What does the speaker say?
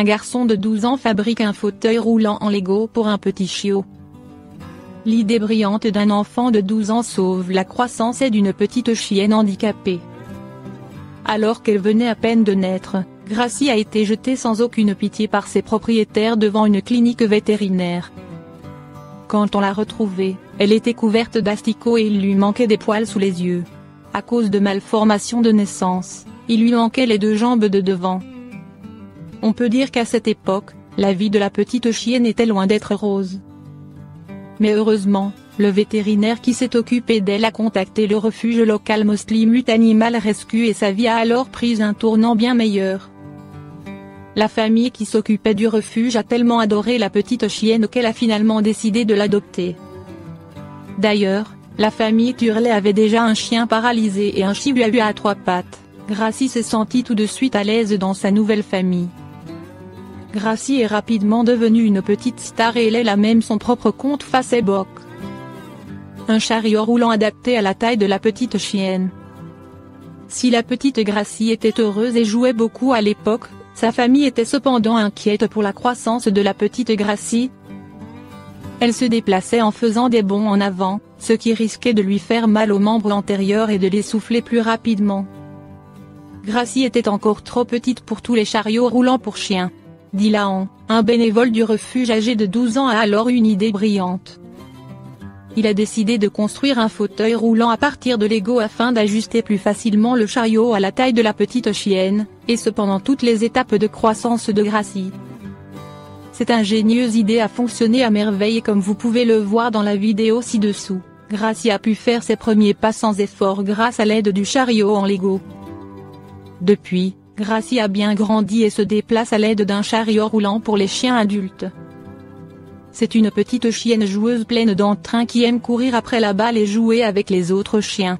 un garçon de 12 ans fabrique un fauteuil roulant en Lego pour un petit chiot. L'idée brillante d'un enfant de 12 ans sauve la croissance d'une petite chienne handicapée. Alors qu'elle venait à peine de naître, Gracie a été jetée sans aucune pitié par ses propriétaires devant une clinique vétérinaire. Quand on l'a retrouvée, elle était couverte d'asticots et il lui manquait des poils sous les yeux. À cause de malformations de naissance, il lui manquait les 2 jambes de devant. On peut dire qu'à cette époque, la vie de la petite chienne était loin d'être rose. Mais heureusement, le vétérinaire qui s'est occupé d'elle a contacté le refuge local Mostly Mute Animal Rescue et sa vie a alors pris un tournant bien meilleur. La famille qui s'occupait du refuge a tellement adoré la petite chienne qu'elle a finalement décidé de l'adopter. D'ailleurs, la famille Turley avait déjà un chien paralysé et un chihuahua à 3 pattes. Gracie s'est sentie tout de suite à l'aise dans sa nouvelle famille. Gracie est rapidement devenue une petite star et elle a même son propre compte Facebook. Un chariot roulant adapté à la taille de la petite chienne. Si la petite Gracie était heureuse et jouait beaucoup à l'époque, sa famille était cependant inquiète pour la croissance de la petite Gracie. Elle se déplaçait en faisant des bonds en avant, ce qui risquait de lui faire mal aux membres antérieurs et de l'essouffler plus rapidement. Gracie était encore trop petite pour tous les chariots roulants pour chiens. Dylan, un bénévole du refuge âgé de 12 ans a alors une idée brillante. Il a décidé de construire un fauteuil roulant à partir de Lego afin d'ajuster plus facilement le chariot à la taille de la petite chienne, et ce pendant toutes les étapes de croissance de Gracie. Cette ingénieuse idée a fonctionné à merveille et comme vous pouvez le voir dans la vidéo ci-dessous, Gracie a pu faire ses premiers pas sans effort grâce à l'aide du chariot en Lego. Depuis, Gracie a bien grandi et se déplace à l'aide d'un chariot roulant pour les chiens adultes. C'est une petite chienne joueuse pleine d'entrain qui aime courir après la balle et jouer avec les autres chiens.